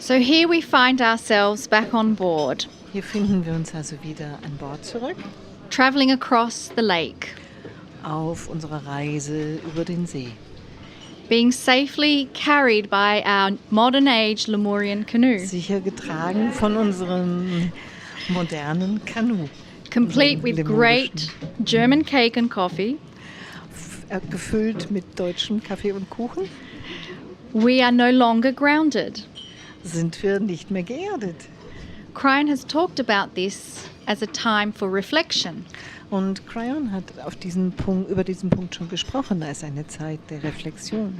So here we find ourselves back on board, Hier finden wir uns also wieder an Bord zurück travelling across the lake, auf unserer Reise über den See. being safely carried by our modern-age Lemurian canoe, Sicher getragen von unserem modernen Kanu. complete with great German cake and coffee. Gefüllt mit deutschem Kaffee und Kuchen We are no longer grounded. sind wir nicht mehr geerdet. Kryon has talked about this as a time for reflection. Und Kryon hat über diesen Punkt schon gesprochen, als eine Zeit der Reflexion.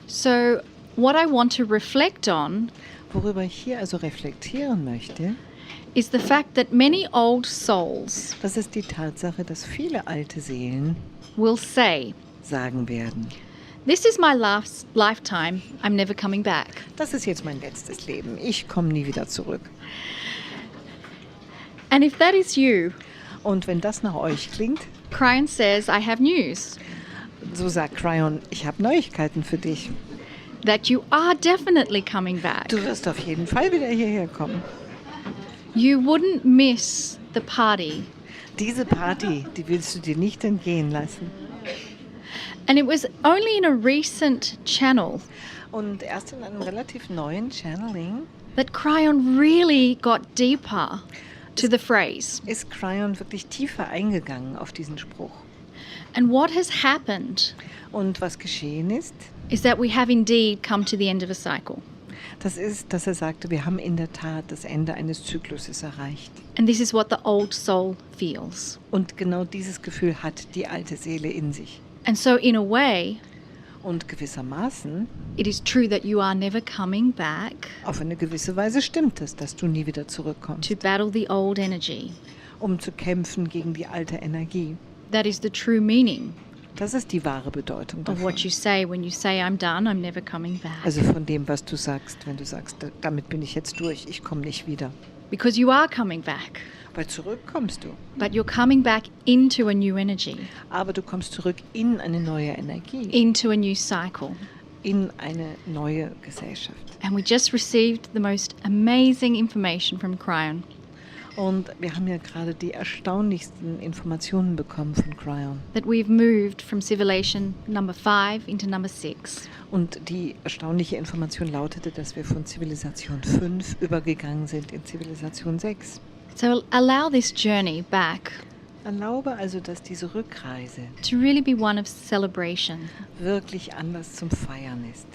So what I want to reflect on Worüber ich hier also reflektieren möchte, is the fact that many old souls das ist die Tatsache, dass viele alte Seelen will say, sagen werden, "This is my last lifetime, I'm never coming back." das ist jetzt mein letztes Leben, ich komme nie wieder zurück. And if that is you, Und wenn das nach euch klingt, Kryon says, I have news, so sagt Kryon, ich habe Neuigkeiten für dich. that you are definitely coming back. Du wirst auf jeden Fall wieder hierher kommen. You wouldn't miss the party. Diese Party, die willst du dir nicht entgehen lassen. And it was only in a recent channel Und erst in einem relativ neuen Channeling that Kryon really got deeper to the phrase. ist Kryon wirklich tiefer eingegangen auf diesen Spruch. And what has happened Und was geschehen ist, is that we have indeed come to the end of a cycle. das ist, dass er sagte, wir haben in der Tat das Ende eines Zykluses erreicht. And this is what the old soul feels. Und genau dieses Gefühl hat die alte Seele in sich. And so in a way, Und gewissermaßen, it is true that you are never coming back auf eine gewisse Weise stimmt es, dass du nie wieder zurückkommst, to battle the old energy. um zu kämpfen gegen die alte Energie. That is the true meaning Das ist die wahre Bedeutung of davon. what you say when you say, I'm done, I'm never coming back. Also von dem, was du sagst, wenn du sagst, damit bin ich jetzt durch, ich komme nicht wieder. Because you are coming back, Weil zurück kommst du. but you're coming back into a new energy, Aber du kommst zurück in eine neue Energie, into a new cycle. in eine neue Gesellschaft. And we just received the most amazing information from Kryon. Und wir haben ja gerade die erstaunlichsten Informationen bekommen von Kryon. That we've moved from civilization number 5 into number 6. Und die erstaunliche Information lautete, dass wir von Zivilisation 5 übergegangen sind in Zivilisation 6. So allow this journey back Erlaube also, dass diese Rückreise to really be one of celebration. wirklich Anlass zum Feiern ist.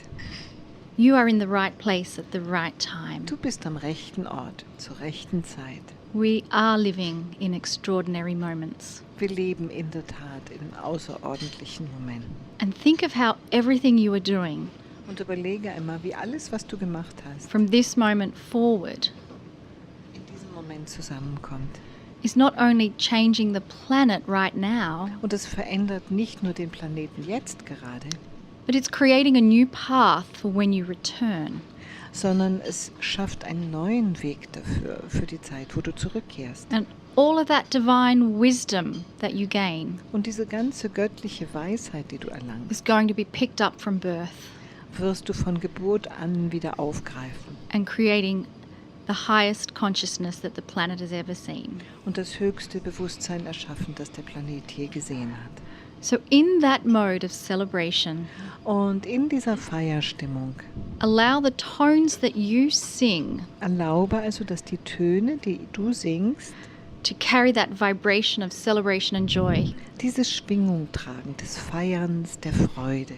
You are in the right place at the right time. Du bist am rechten Ort, zur rechten Zeit. We are living in extraordinary moments. Wir leben in der Tat in außerordentlichen Momenten. And think of how everything you are doing Und überlege einmal, wie alles, was du gemacht hast, from this moment forward in diesem Moment zusammenkommt. is not only changing the planet right now, Und es verändert nicht nur den Planeten jetzt gerade, but it's creating a new path for when you return. sondern es schafft einen neuen Weg dafür, für die Zeit, wo du zurückkehrst. And all of that divine wisdom that you gain Und diese ganze göttliche Weisheit, die du erlangst, is going to be picked up from birth wirst du von Geburt an wieder aufgreifen and creating the highest consciousness that the planet has ever seen. und das höchste Bewusstsein erschaffen, das der Planet je gesehen hat. So in that mode of celebration, Und in dieser Feierstimmung allow the tones that you sing erlaube also, dass die Töne, die du singst, to carry that vibration of celebration and joy diese Schwingung tragen des Feierns, der Freude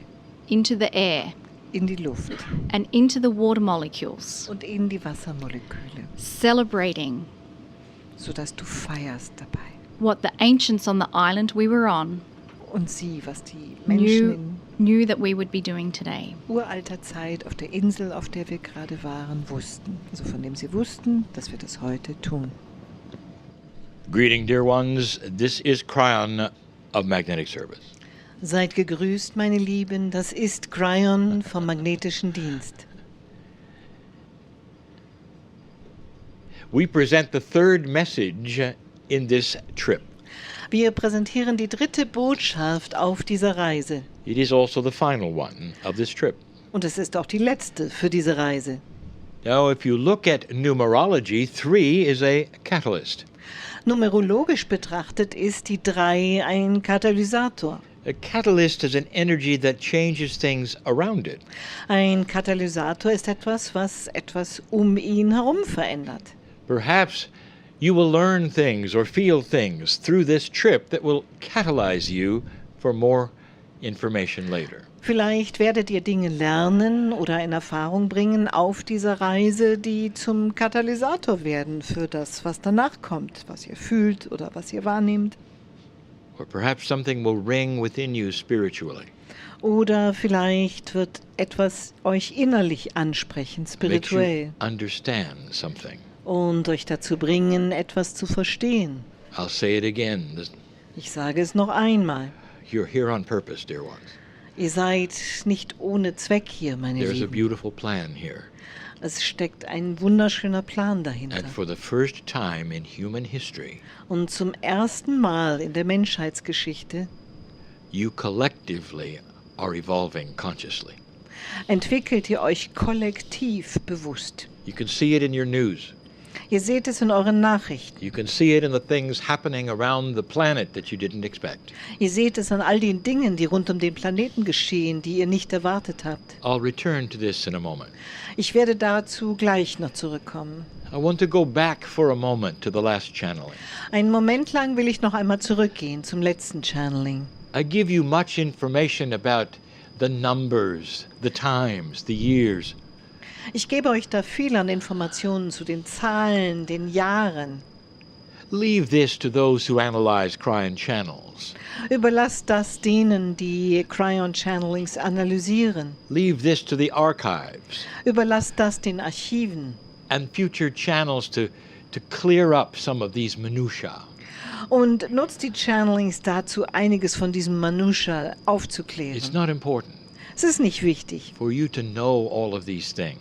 into the air in die Luft and into the water molecules, und in die Wassermoleküle, celebrating sodass du feierst dabei. what the ancients on the island we were on Und sieh, was die Menschen knew that we would be doing today. in uralter Zeit auf der Insel, auf der wir gerade waren, wussten. Also von dem sie wussten, dass wir das heute tun. Greeting, dear ones. This is Kryon of Magnetic Service. Seid gegrüßt, meine Lieben, das ist Kryon vom Magnetischen Dienst. We present the third message in this trip. Wir präsentieren die dritte Botschaft auf dieser Reise. It is also the final one of this trip. Und es ist auch die letzte für diese Reise. Now, if you look at numerology, 3 is a catalyst. Numerologisch betrachtet ist die 3 ein Katalysator. A catalyst is an energy that changes things around it. Ein Katalysator ist etwas, was etwas um ihn herum verändert. Perhaps you will learn things or feel things through this trip that will catalyze you for more information later. Vielleicht werdet ihr Dinge lernen oder in Erfahrung bringen auf dieser Reise, die zum Katalysator werden für das, was danach kommt, was ihr fühlt oder was ihr wahrnehmt. Or perhaps something will ring within you spiritually. Oder vielleicht wird etwas euch innerlich ansprechen, Makes you spirituell, understand something. und euch dazu bringen, etwas zu verstehen. I'll say it again. Ich sage es noch einmal. You're here on purpose, dear ones. Ihr seid nicht ohne Zweck hier, meine There's a Lieben. beautiful plan here. Es steckt ein wunderschöner Plan dahinter. And for the first time in human history, Und zum ersten Mal in der Menschheitsgeschichte you collectively are evolving consciously. entwickelt ihr euch kollektiv bewusst. You can see it in your news. Ihr seht es in euren Nachrichten. You can see it in the things happening around the planet that you didn't expect. Ihr seht es an all den Dingen, die rund um den Planeten geschehen, die ihr nicht erwartet habt. I'll return to this in a moment. Ich werde dazu gleich noch zurückkommen. I want to go back for a moment to the last channeling. Einen Moment lang will ich noch einmal zurückgehen zum letzten Channeling. I give you much information about the numbers, the times, the years. Ich gebe euch da viel an Informationen zu den Zahlen, den Jahren. Leave this to those who analyze Kryon channels. Überlasst das denen, die Kryon Channelings analysieren. Leave this to the archives Überlasst das den Archiven. and future channels to clear up some of these minutiae. Und nutzt die Channelings dazu, einiges von diesem Manusha It's aufzuklären. not important Es ist nicht wichtig, for you to know all of these things.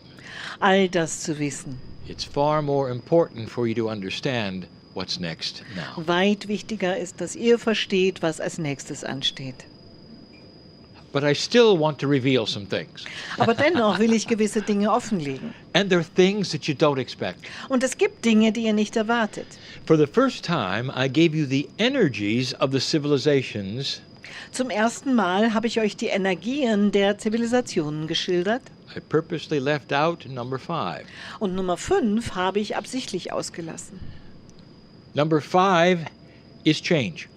all das zu wissen. It's far more important for you to understand what's next now. Weit wichtiger ist, dass ihr versteht, was als nächstes ansteht. But I still want to reveal some things. Aber dennoch will ich gewisse Dinge offenlegen. And there are things that you don't expect. Und es gibt Dinge, die ihr nicht erwartet. For the first time, I gave you the energies of the civilizations. Zum ersten Mal habe ich euch die Energien der Zivilisationen geschildert. I purposely left out number 5. Und Nummer 5 habe ich absichtlich ausgelassen. Number 5 is change.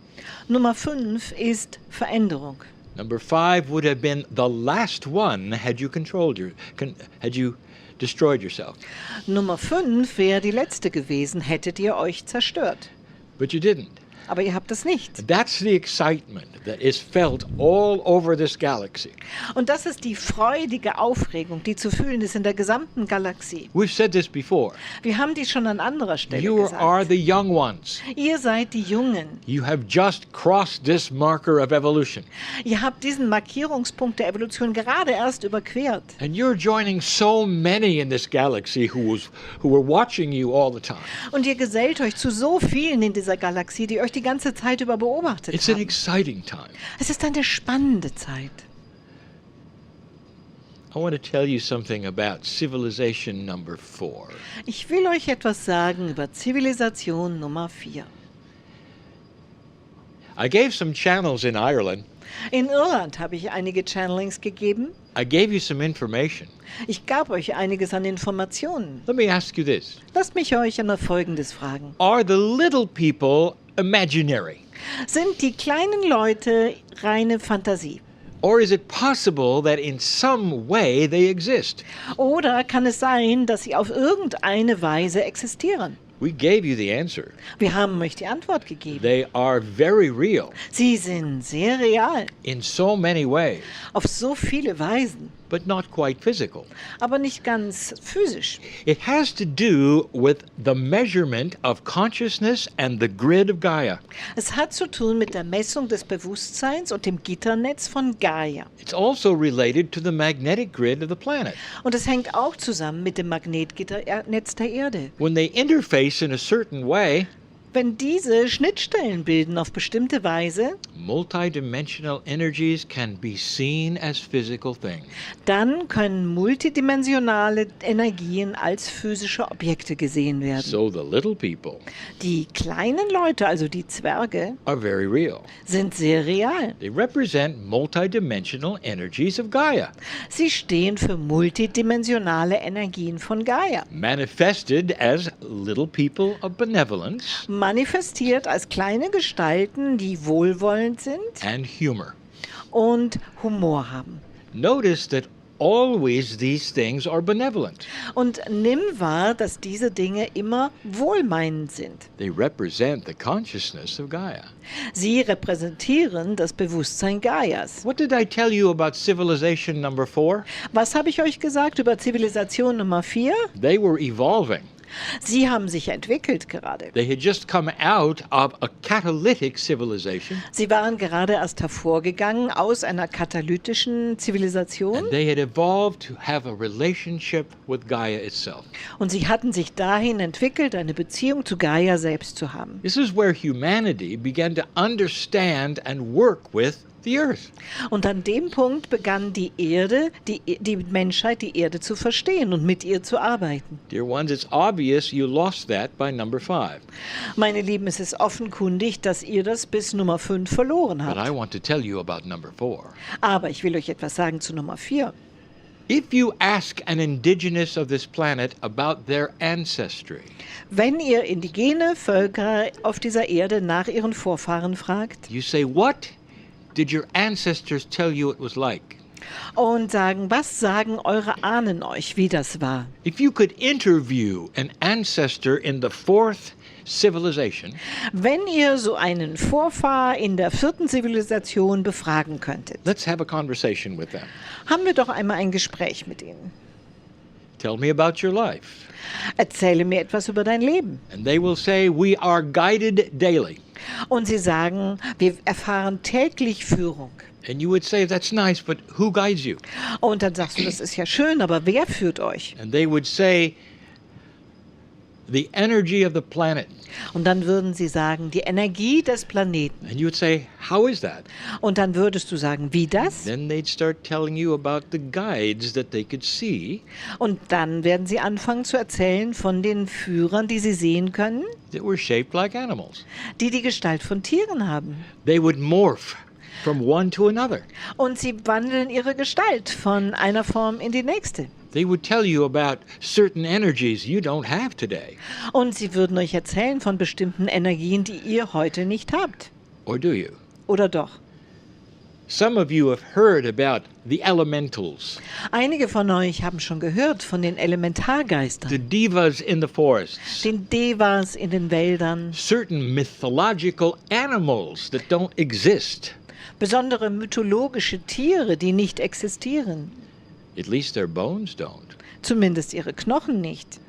Nummer 5 ist Veränderung. Number 5 would have been the last one had you had you destroyed yourself. Nummer 5 wäre die letzte gewesen, hättet ihr euch zerstört. But you didn't. Aber ihr habt es nicht. That's the excitement that is felt all over this galaxy. Und das ist die freudige Aufregung, die zu fühlen ist in der gesamten Galaxie. We've said this before. Wir haben die schon an anderer Stelle You are gesagt. the young ones. Ihr seid die Jungen. You have just crossed this marker of evolution. Ihr habt diesen Markierungspunkt der Evolution gerade erst überquert. And you're joining so many in this galaxy who were watching you all the time. Und ihr gesellt euch zu so vielen in dieser Galaxie, die euch die ganze Zeit über beobachtet It's an haben. exciting time. Es ist eine spannende Zeit. I want to tell you something about civilization number 4. Ich will euch etwas sagen über Zivilisation Nummer 4. I gave some channels in Ireland. In Irland habe ich einige Channelings gegeben. I gave you some information. Ich gab euch einiges an Informationen. Let me ask you this. Lasst mich euch einmal Folgendes fragen. Are the little people imaginary? Sind die kleinen Leute reine Fantasie? Or is it possible that in some way they exist? Oder kann es sein, dass sie auf irgendeine Weise existieren? We gave you the answer. Wir haben euch die Antwort gegeben. They are very real Sie sind sehr real, in so many ways, auf so viele Weisen, but not quite physical. aber nicht ganz physisch. It has to do with the measurement of consciousness and the grid of Gaia. Es hat zu tun mit der Messung des Bewusstseins und dem Gitternetz von Gaia. It's also related to the magnetic grid of the planet. Und es hängt auch zusammen mit dem Magnetgitternetz der Erde. When they interface in a certain way, Wenn diese Schnittstellen bilden auf bestimmte Weise, multidimensional energies can be seen as physical things. dann können multidimensionale Energien als physische Objekte gesehen werden. So the little people Die kleinen Leute, also die Zwerge, are very real. sind sehr real. They represent multidimensional energies of Gaia, Sie stehen für multidimensionale Energien von Gaia, manifested as little people of benevolence manifestiert als kleine Gestalten, die wohlwollend sind and humor. und Humor haben. Notice that always these things are benevolent. Und nimm wahr, dass diese Dinge immer wohlmeinend sind. They represent the consciousness of Gaia. Sie repräsentieren das Bewusstsein Gaias. What did I tell you about civilization number 4? Was habe ich euch gesagt über Zivilisation Nummer 4? They were evolving. Sie haben sich entwickelt gerade. They had just come out of a catalytic civilization, Sie waren gerade erst hervorgegangen aus einer katalytischen Zivilisation and they had evolved to have a relationship with Gaia itself. und sie hatten sich dahin entwickelt, eine Beziehung zu Gaia selbst zu haben. This is where humanity began to understand and work with the earth. Und an dem Punkt begann die Erde, die Menschheit, die Erde zu verstehen und mit ihr zu arbeiten. Dear ones, it's obvious you lost that by number 5. Meine Lieben, es ist offenkundig, dass ihr das bis Nummer 5 verloren But I habt. want to tell you about number 4. Aber ich will euch etwas sagen zu Nummer 4. If you ask an indigenous of this planet about their ancestry, Wenn ihr indigene Völker auf dieser Erde nach ihren Vorfahren fragt you say, what did your ancestors tell you it was like? und sagen, was sagen eure Ahnen euch, wie das war? If you could interview an ancestor in the 4th civilization, Wenn ihr so einen Vorfahr in der 4. Zivilisation befragen könntet, let's have a conversation with them. haben wir doch einmal ein Gespräch mit ihnen. Tell me about your life. Erzähle mir etwas über dein Leben. And they will say, we are guided daily. Und sie sagen, wir erfahren täglich Führung. And you would say, that's nice, but who guides you? Und dann sagst du, das ist ja schön, aber wer führt euch? And they would say, the energy of the planet. Und dann würden sie sagen, die Energie des Planeten. And you would say, how is that? Und dann würdest du sagen, wie das? Then they'd start telling you about the guides that they could see Und dann werden sie anfangen zu erzählen von den Führern, die sie sehen können, that were shaped like animals. die die Gestalt von Tieren haben. They would morph from one to another. Und sie wandeln ihre Gestalt von einer Form in die nächste. They would tell you about certain energies you don't have today. Und sie würden euch erzählen von bestimmten Energien, die ihr heute nicht habt. Or do you? Oder doch? Some of you have heard about the elementals, Einige von euch haben schon gehört von den the Elementargeistern, divas in the forests, den Devas in den Wäldern, certain mythological animals that don't exist. besondere mythologische Tiere, die nicht existieren. At least their bones don't. Zumindest ihre Knochen nicht.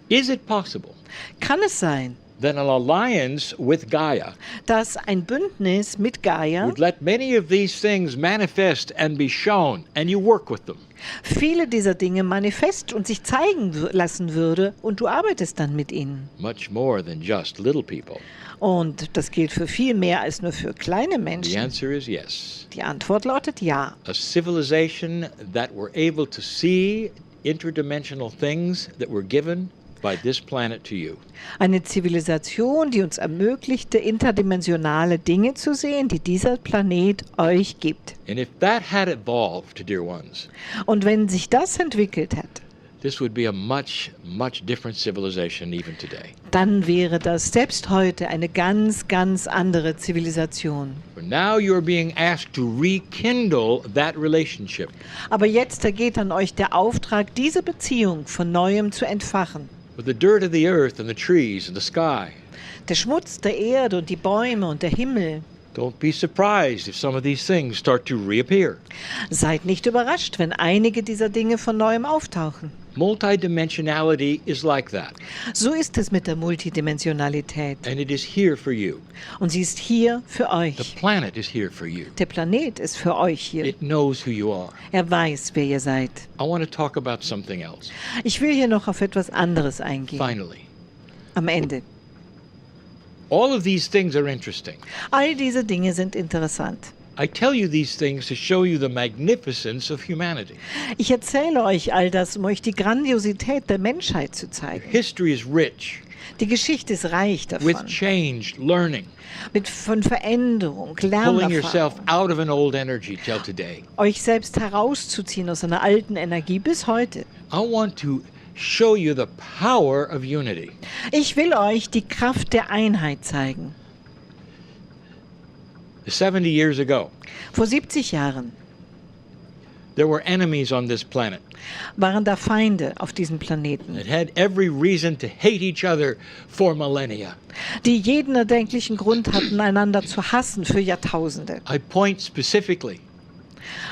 Is it possible Kann es sein, that an alliance with Gaia dass ein Bündnis mit Gaia would let many of these things manifest and be shown, and you work with them? viele dieser Dinge manifest und sich zeigen lassen würde und du arbeitest dann mit ihnen? Much more than just little people. Und das gilt für viel mehr als nur für kleine The Menschen. answer is yes. Die Antwort lautet ja. A civilization that were able to see interdimensional things that were given by this planet to you. Eine Zivilisation, die uns ermöglichte, interdimensionale Dinge zu sehen, die dieser Planet euch gibt. And if that had evolved, dear ones, Und wenn sich das entwickelt hat, this would be a much, much different civilization even today. dann wäre das selbst heute eine ganz, ganz andere Zivilisation. For now you are being asked to rekindle that relationship. Aber jetzt ergeht an euch der Auftrag, diese Beziehung von Neuem zu entfachen. With the dirt of the earth and the trees and the sky. Der Schmutz der Erde und die Bäume und der Himmel. Don't be surprised if some of these things start to reappear. Seid nicht überrascht, wenn einige dieser Dinge von Neuem auftauchen. Multidimensionality is like that, So ist es mit der Multidimensionalität. and it is here for you. Und sie ist hier für The euch. planet is here for you. Der Planet ist für euch hier. It knows who you are. Er weiß, wer ihr seid. I want to talk about something else. Ich will hier noch auf etwas anderes eingehen. Finally, Am Ende. All of these things are interesting. All diese Dinge sind interessant. I tell you these things to show you the magnificence of humanity. Ich erzähle euch all das, um euch die Grandiosität der Menschheit zu zeigen. History is rich Die Geschichte ist reich with davon. change, learning, Von Veränderung, pulling yourself Lernerfahrung. out of an old energy till today. Euch selbst herauszuziehen aus einer alten Energie bis heute. I want to show you the power of unity. Ich will euch die Kraft der Einheit zeigen. 70 years ago, Vor 70 Jahren there were enemies on this planet waren da Feinde auf diesem Planeten, that had every reason to hate each other for millennia. die jeden erdenklichen Grund hatten, einander zu hassen für Jahrtausende. I point specifically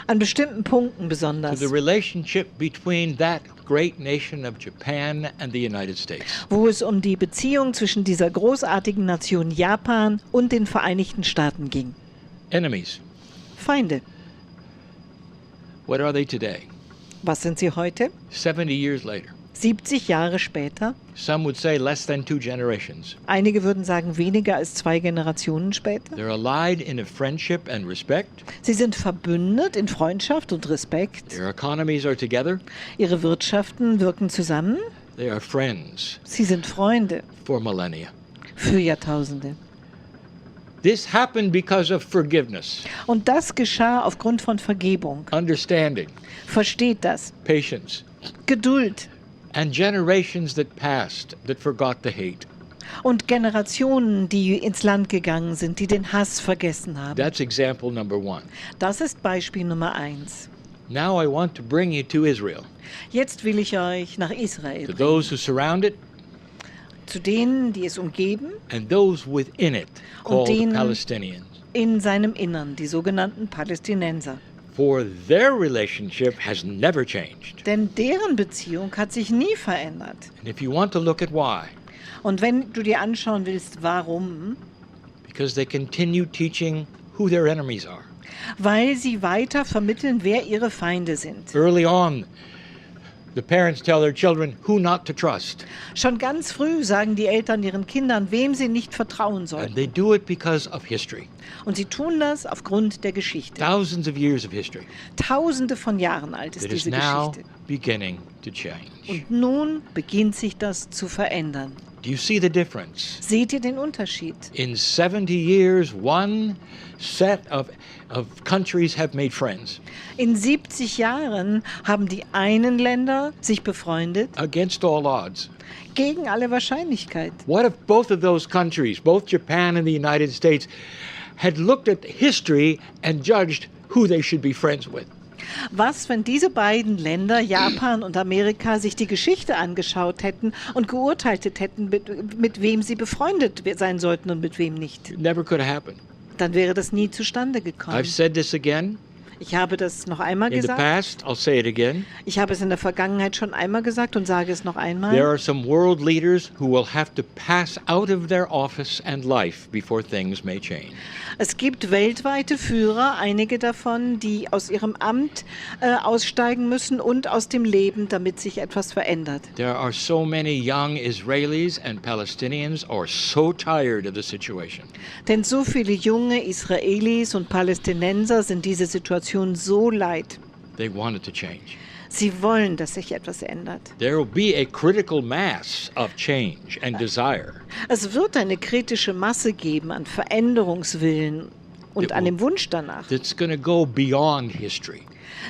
An bestimmten Punkten to besonders, the relationship between that great nation of Japan and the United States. wo es um die Beziehung zwischen dieser großartigen Nation Japan und den Vereinigten Staaten ging. Enemies. Feinde. What are they today? Was sind sie heute? 70 years later. 70 Jahre später? Some would say less than 2 generations. Einige würden sagen weniger als 2 Generationen später. They're allied in a friendship and respect. Sie sind verbündet in Freundschaft und Respekt. Their economies are together. Ihre Wirtschaften wirken zusammen. They are friends Sie sind Freunde for millennia. für Jahrtausende. This happened because of forgiveness, Und das geschah aufgrund von Vergebung. understanding, Versteht das? patience, Geduld and generations that passed that forgot the hate. und Generationen, die ins Land gegangen sind, die den Hass vergessen haben. That's example number 1. Das ist Beispiel Nummer 1. Now I want to bring you to Israel, Jetzt will ich euch nach Israel to bringen. those who surround it Zu denen, die es umgeben, and those within it, Und called denen- Palestinians. in seinem Innern, die sogenannten Palästinenser. For their relationship has never changed. Denn deren Beziehung hat sich nie verändert. And if you want to look at why, Und wenn du dir anschauen willst, warum, because they continue teaching who their enemies are. weil sie weiter vermitteln, wer ihre Feinde sind. Early on, the parents tell their children who not to trust. Schon ganz früh sagen die Eltern ihren Kindern, wem sie nicht vertrauen And sollen. they do it because of history. Und sie tun das aufgrund der Geschichte. Thousands of years of history Tausende von Jahren alt ist that is diese now Geschichte. beginning to change. Und nun beginnt sich das zu verändern. Do you see the difference? Seht ihr den Unterschied? In 70 years, one set of countries have made friends In 70 Jahren haben die einen Länder sich befreundet against all odds. gegen alle Wahrscheinlichkeit. What if both of those countries, both Japan and the United States, had looked at history and judged who they should be friends with? Was, wenn diese beiden Länder, Japan und Amerika, sich die Geschichte angeschaut hätten und geurteilt hätten, mit wem sie befreundet sein sollten und mit wem nicht? It never could have happened. Dann wäre das nie zustande gekommen. I've said this again Ich habe das noch einmal in the gesagt. past, I'll say it again. Ich habe es in der Vergangenheit schon einmal gesagt und sage es noch There einmal. are some world leaders who will have to pass out of their office and life before things may change. Es gibt weltweite Führer, einige davon, die aus ihrem Amt aussteigen müssen und aus dem Leben, damit sich etwas verändert. There are so many young Israelis and Palestinians are so tired of the situation. Denn so viele junge Israelis und Palästinenser sind diese Situation so leid. They want it to change. Sie wollen, dass sich etwas ändert. There will be a critical mass of change and desire Es wird eine kritische Masse geben an Veränderungswillen und an dem Wunsch danach, that's going to go beyond history,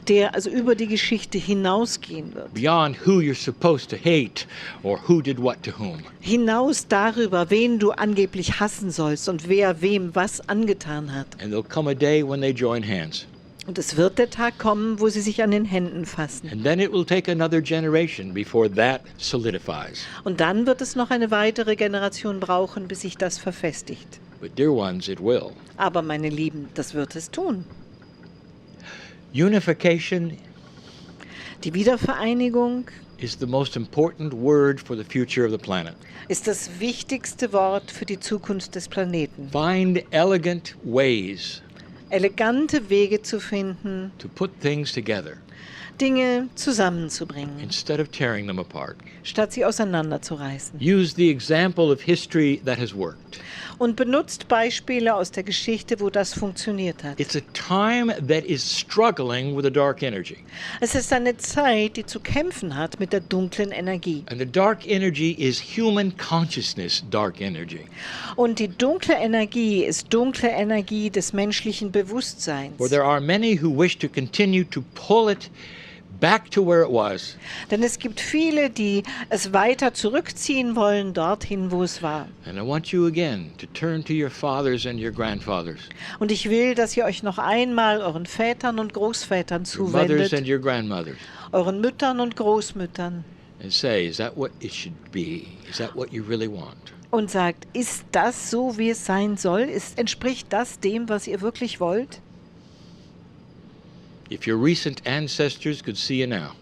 der also über die Geschichte hinausgehen wird. beyond who you're supposed to hate or who did what to whom. Hinaus darüber, wen du angeblich hassen sollst und wer wem was angetan hat. And there'll come a day when they join hands. Und es wird der Tag kommen, wo sie sich an den Händen fassen. And then it will take another generation before that solidifies. Und dann wird es noch eine weitere Generation brauchen, bis sich das verfestigt. But dear ones, it will. Aber meine Lieben, das wird es tun. Unification Die Wiedervereinigung is the most important word for the future of the planet. ist das wichtigste Wort für die Zukunft des Planeten. Find elegant ways Elegante Wege zu finden, to put things together Dinge zusammenzubringen, instead of tearing them apart. statt sie auseinanderzureißen. Use the example of history that has worked. Und benutzt Beispiele aus der Geschichte, wo das funktioniert hat. It's a time that is struggling with a dark energy. Es ist eine Zeit, die zu kämpfen hat mit der dunklen Energie. And the dark energy is human consciousness dark energy, Und die dunkle Energie ist dunkle Energie des menschlichen Bewusstseins. where there are many who wish to continue to pull it back to where it was. Denn es gibt viele, die es weiter zurückziehen wollen, dorthin, wo es war. And I want you again to turn to your fathers and your grandfathers, Und ich will, dass ihr euch noch einmal euren Vätern und Großvätern your mothers and zuwendet, your grandmothers, euren Müttern und Großmüttern, and say, is that what it should be? Is that what you really want? und sagt, ist das so, wie es sein soll? Entspricht das dem, was ihr wirklich wollt? If your recent ancestors could see you now,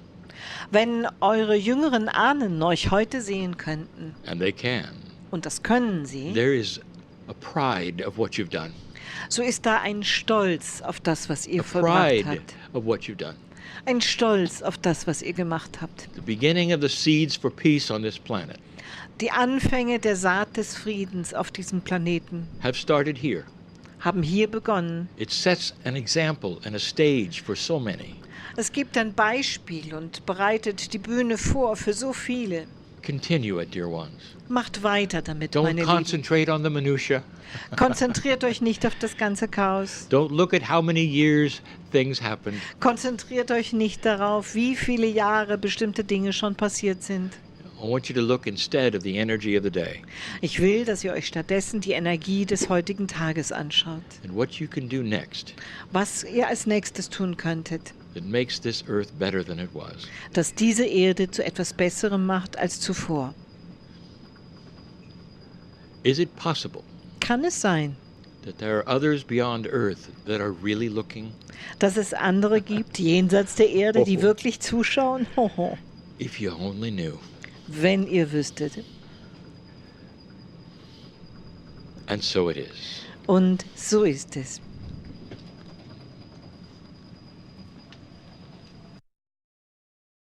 Wenn eure jüngeren Ahnen euch heute sehen könnten, and they can, und das können sie, there is a pride of what you've done, so ist da ein Stolz auf das, was ihr a vollbracht pride habt. of what you've done. Ein Stolz auf das, was ihr gemacht habt. The beginning of the seeds for peace on this planet Die Anfänge der Saat des Friedens auf diesem Planeten have started here. haben hier begonnen. It sets an example and a stage for so many. Es gibt ein Beispiel und bereitet die Bühne vor für so viele. Continue it, dear ones. Macht weiter damit, Don't meine Lieben. concentrate on the minutia. Konzentriert euch nicht auf das ganze Chaos. Don't look at how many years things happened. Konzentriert euch nicht darauf, wie viele Jahre bestimmte Dinge schon passiert sind. I want you to look instead of the energy of the day Ich will, dass ihr euch stattdessen die Energie des heutigen Tages anschaut. and what you can do next Was ihr als nächstes tun könntet, that makes this earth better than it was. das diese Erde zu etwas Besserem macht als zuvor. Is it possible Kann es sein, that there are others beyond earth that are really looking? dass es andere gibt, jenseits der Erde, die Oh. wirklich zuschauen? Hoho. If you only knew. Wenn ihr wüsstet. And so it is. Und so ist es.